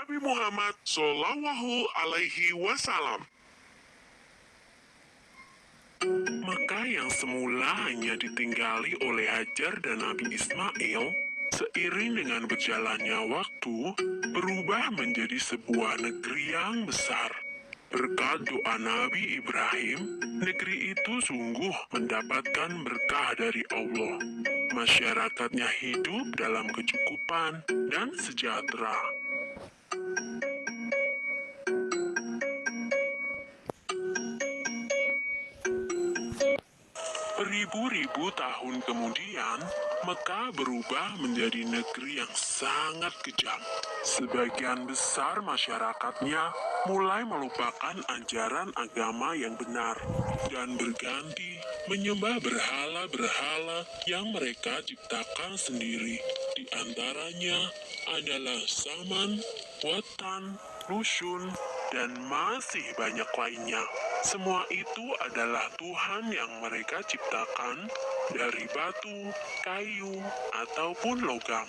Nabi Muhammad Shallallahu Alaihi Wasallam. Mekah yang semula hanya ditinggali oleh Hajar dan Nabi Ismail, seiring dengan berjalannya waktu, berubah menjadi sebuah negeri yang besar. Berkat doa Nabi Ibrahim, negeri itu sungguh mendapatkan berkah dari Allah. Masyarakatnya hidup dalam kecukupan dan sejahtera. Beribu-ribu tahun kemudian, Mekah berubah menjadi negeri yang sangat kejam. Sebagian besar masyarakatnya mulai melupakan ajaran agama yang benar dan berganti menyembah berhala-berhala yang mereka ciptakan sendiri. Di antaranya adalah Saman, Watan, Rusun, dan masih banyak lainnya. Semua itu adalah Tuhan yang mereka ciptakan dari batu, kayu, ataupun logam.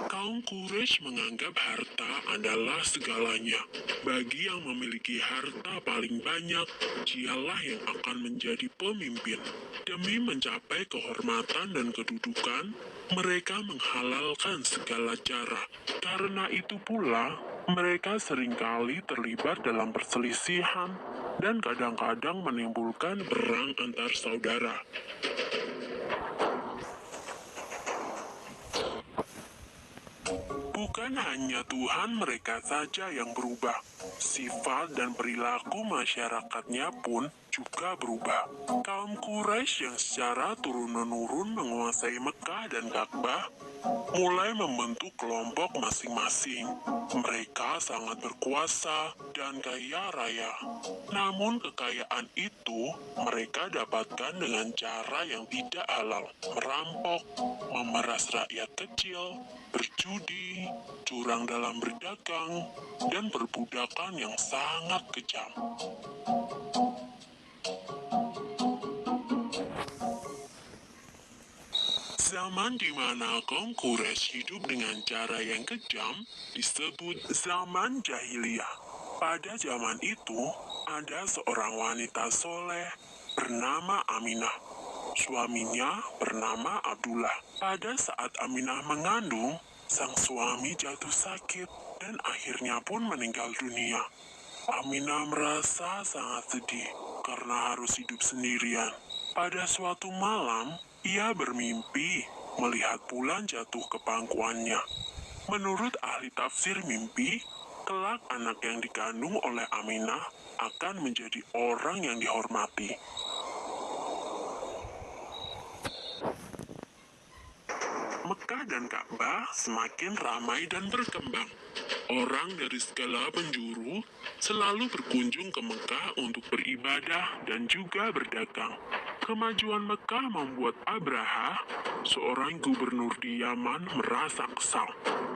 Kaum Quraisy menganggap harta adalah segalanya. Bagi yang memiliki harta paling banyak, dialah yang akan menjadi pemimpin. Demi mencapai kehormatan dan kedudukan, mereka menghalalkan segala cara. Karena itu pula, mereka seringkali terlibat dalam perselisihan dan kadang-kadang menimbulkan perang antar saudara. Bukan hanya Tuhan mereka saja yang berubah, sifat dan perilaku masyarakatnya pun juga berubah. Kaum Quraisy yang secara turun-menurun menguasai Mekah dan Ka'bah mulai membentuk kelompok masing-masing. Mereka sangat berkuasa dan kaya raya. Namun kekayaan itu mereka dapatkan dengan cara yang tidak halal, merampok, memeras rakyat kecil, berjudi, curang dalam berdagang, dan perbudakan yang sangat kejam. Zaman di mana kaum Quraisy hidup dengan cara yang kejam disebut zaman jahiliyah. Pada zaman itu, ada seorang wanita soleh bernama Aminah. Suaminya bernama Abdullah. Pada saat Aminah mengandung, sang suami jatuh sakit dan akhirnya pun meninggal dunia. Aminah merasa sangat sedih karena harus hidup sendirian. Pada suatu malam, ia bermimpi melihat bulan jatuh ke pangkuannya. Menurut ahli tafsir mimpi, kelak anak yang dikandung oleh Aminah akan menjadi orang yang dihormati. Mekah dan Ka'bah semakin ramai dan berkembang. Orang dari segala penjuru selalu berkunjung ke Mekah untuk beribadah dan juga berdagang. Kemajuan Mekah membuat Abraha, seorang gubernur di Yaman, merasa kesal.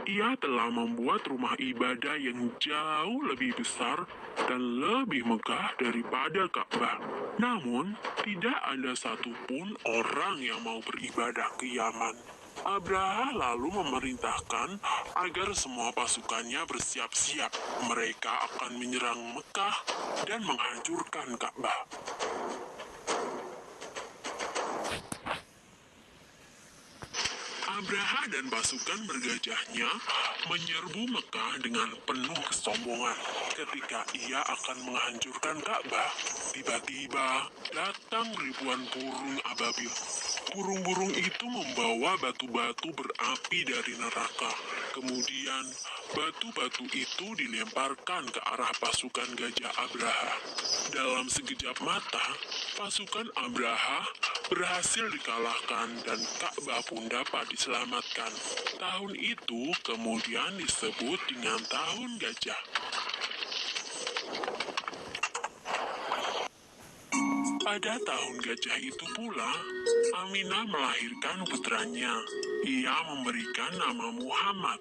Ia telah membuat rumah ibadah yang jauh lebih besar dan lebih megah daripada Ka'bah. Namun, tidak ada satupun orang yang mau beribadah ke Yaman. Abraha lalu memerintahkan agar semua pasukannya bersiap-siap. Mereka akan menyerang Mekah dan menghancurkan Ka'bah. Abraha dan pasukan bergajahnya menyerbu Mekah dengan penuh kesombongan. Ketika ia akan menghancurkan Ka'bah, tiba-tiba datang ribuan burung ababil. Burung-burung itu membawa batu-batu berapi dari neraka. Kemudian, batu-batu itu dilemparkan ke arah pasukan gajah Abraha. Dalam sekejap mata, pasukan Abraha berhasil dikalahkan dan Ka'bah pun dapat diselamatkan. Tahun itu kemudian disebut dengan Tahun Gajah. Pada tahun gajah itu pula, Aminah melahirkan putranya. Ia memberikan nama Muhammad,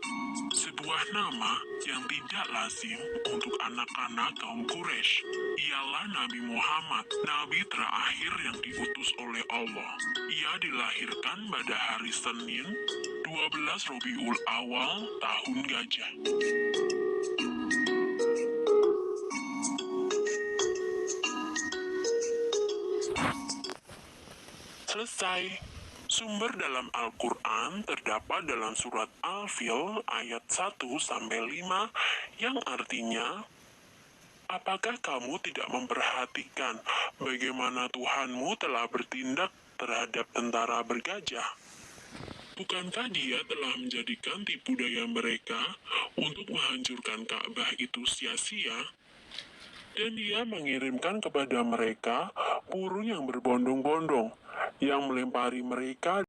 sebuah nama yang tidak lazim untuk anak-anak kaum Quraisy. Ialah Nabi Muhammad, nabi terakhir yang diutus oleh Allah. Ia dilahirkan pada hari Senin, 12 Rabiul Awal tahun gajah. Selesai. Sumber dalam Al-Quran terdapat dalam surat Al-Fil ayat 1-5 yang artinya, apakah kamu tidak memperhatikan bagaimana Tuhanmu telah bertindak terhadap tentara bergajah? Bukankah dia telah menjadikan tipu daya mereka untuk menghancurkan Ka'bah itu sia-sia? Dan dia mengirimkan kepada mereka burung yang berbondong-bondong, yang melempari mereka